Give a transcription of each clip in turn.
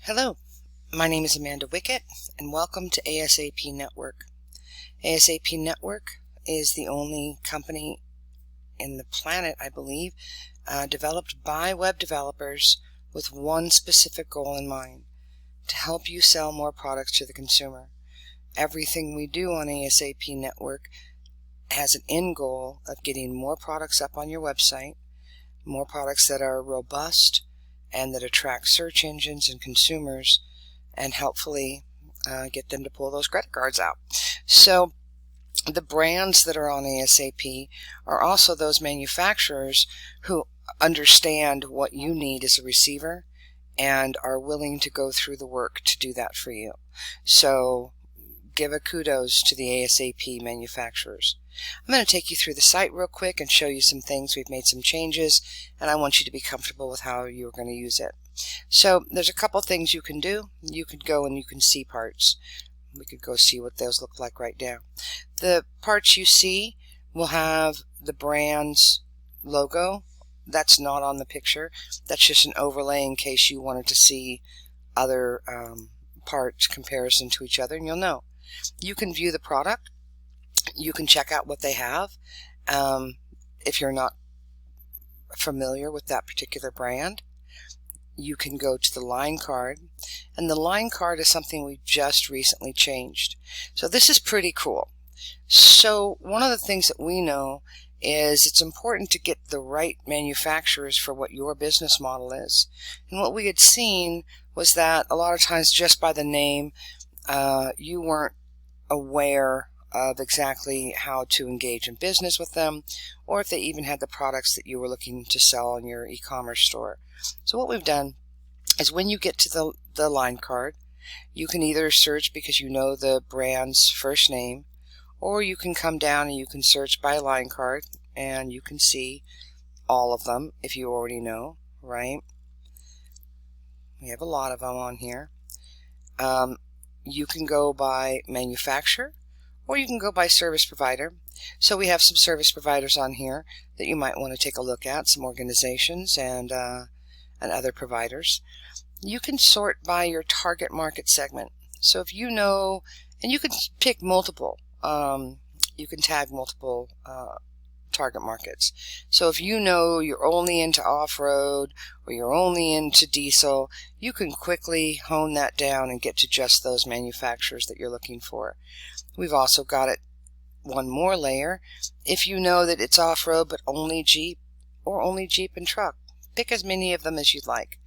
Hello, my name is Amanda Wickett, and welcome to ASAP Network. ASAP Network is the only company in the planet, I believe, developed by web developers with one specific goal in mind: to help you sell more products to the consumer. Everything we do on ASAP Network has an end goal of getting more products up on your website, more products that are robust and that attract search engines and consumers, and helpfully get them to pull those credit cards out. So the brands that are on ASAP are also those manufacturers who understand what you need as a receiver and are willing to go through the work to do that for you. So give a kudos to the ASAP manufacturers. I'm going to take you through the site real quick and show you some things. We've made some changes, and I want you to be comfortable with how you're going to use it. So there's a couple things you can do. You could go and you can see parts. We could go see what those look like right now. The parts you see will have the brand's logo. That's not on the picture. That's just an overlay in case you wanted to see other parts comparison to each other, and you'll know. You can view the product. You can check out what they have if you're not familiar with that particular brand. You can go to the line card, and the line card is something we just recently changed. So this is pretty cool. So one of the things that we know is it's important to get the right manufacturers for what your business model is. And what we had seen was that a lot of times just by the name you weren't aware of exactly how to engage in business with them, or if they even had the products that you were looking to sell on your e-commerce store. So what we've done is when you get to the line card, you can either search because you know the brand's first name, or you can come down and you can search by line card, and you can see all of them if you already know, right? We have a lot of them on here. You can go by manufacturer, or you can go by service provider. So we have some service providers on here that you might want to take a look at, some organizations and other providers. You can sort by your target market segment. So if you know, and you can pick multiple, you can tag multiple target markets. So if you know you're only into off-road or you're only into diesel, you can quickly hone that down and get to just those manufacturers that you're looking for. We've also got it one more layer. If you know that it's off-road but only Jeep or only Jeep and truck, pick as many of them as you'd like.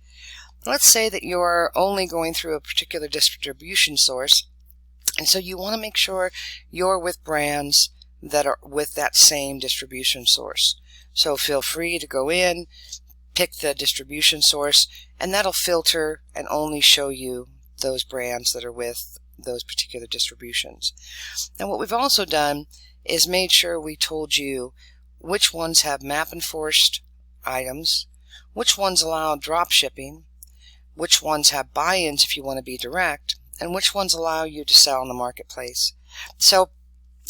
Let's say that you're only going through a particular distribution source, and so you want to make sure you're with brands that are with that same distribution source. So feel free to go in, pick the distribution source, and that'll filter and only show you those brands that are with those particular distributions. And what we've also done is made sure we told you which ones have map enforced items, which ones allow drop shipping, which ones have buy-ins if you want to be direct, and which ones allow you to sell on the marketplace. So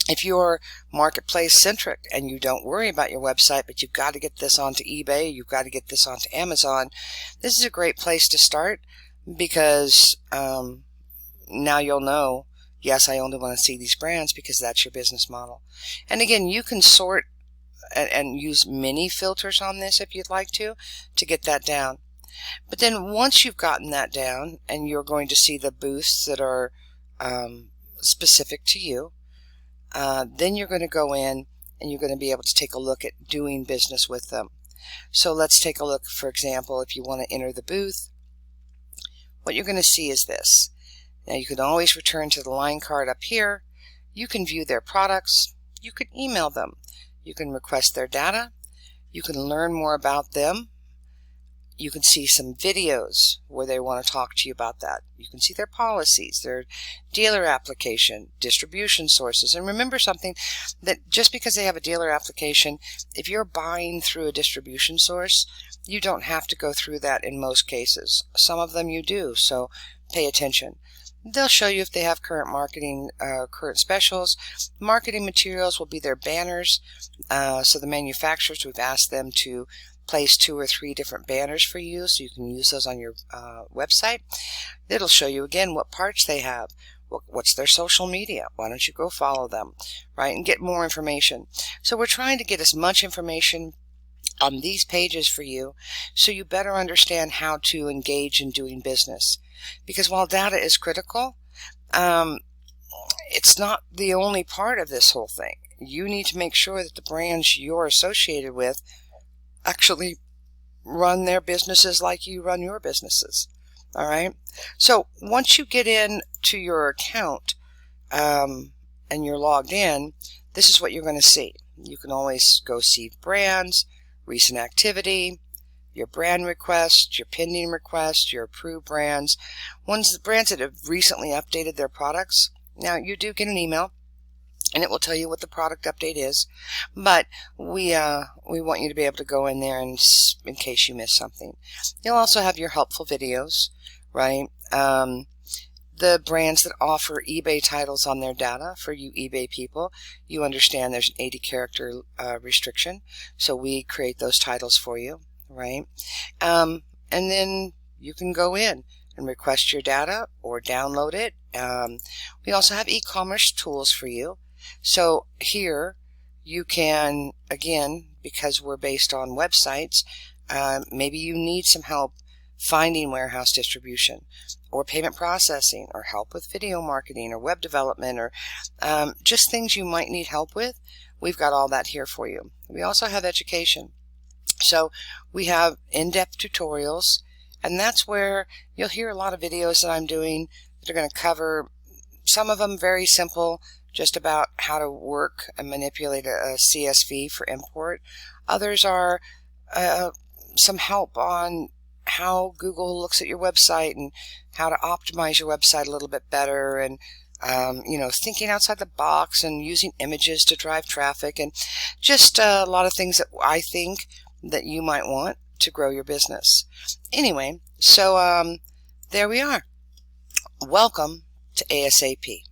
if you're marketplace centric and you don't worry about your website, but you've got to get this onto eBay, you've got to get this onto Amazon, this is a great place to start, because now you'll know, yes, I only want to see these brands, because that's your business model. And again, you can sort and use many filters on this if you'd like to get that down. But then once you've gotten that down and you're going to see the booths that are specific to you, then you're going to go in and you're going to be able to take a look at doing business with them. So let's take a look, for example, if you want to enter the booth, what you're going to see is this. Now you can always return to the line card up here. You can view their products. You can email them. You can request their data. You can learn more about them. You can see some videos where they want to talk to you about that. You can see their policies, their dealer application, distribution sources. And remember something, that just because they have a dealer application, if you're buying through a distribution source, you don't have to go through that in most cases. Some of them you do, so pay attention. They'll show you if they have current marketing, current specials. Marketing materials will be their banners. So the manufacturers, we've asked them to place 2 or 3 different banners for you so you can use those on your website. It'll show you again what parts they have. What's their social media? Why don't you go follow them, right, and get more information. So we're trying to get as much information on these pages for you so you better understand how to engage in doing business. Because while data is critical, it's not the only part of this whole thing. You need to make sure that the brands you're associated with actually run their businesses like you run your businesses. All right. So once you get in to your account and you're logged in, this is what you're going to see. You can always go see brands, recent activity, your brand requests, your pending requests, your approved brands, the brands that have recently updated their products. Now you do get an email, and it will tell you what the product update is, but we want you to be able to go in there and in case you miss something. You'll also have your helpful videos, right? The brands that offer eBay titles on their data, for you eBay people, you understand there's an 80 character restriction, so we create those titles for you, right? And then you can go in and request your data or download it. We also have e-commerce tools for you. So here you can, again, because we're based on websites, maybe you need some help finding warehouse distribution or payment processing or help with video marketing or web development or just things you might need help with. We've got all that here for you. We also have education. So we have in-depth tutorials, and that's where you'll hear a lot of videos that I'm doing that are going to cover, some of them very simple, just about how to work and manipulate a CSV for import. Others are some help on how Google looks at your website and how to optimize your website a little bit better, and thinking outside the box and using images to drive traffic, and just a lot of things that I think that you might want to grow your business. Anyway, so there we are. Welcome to ASAP.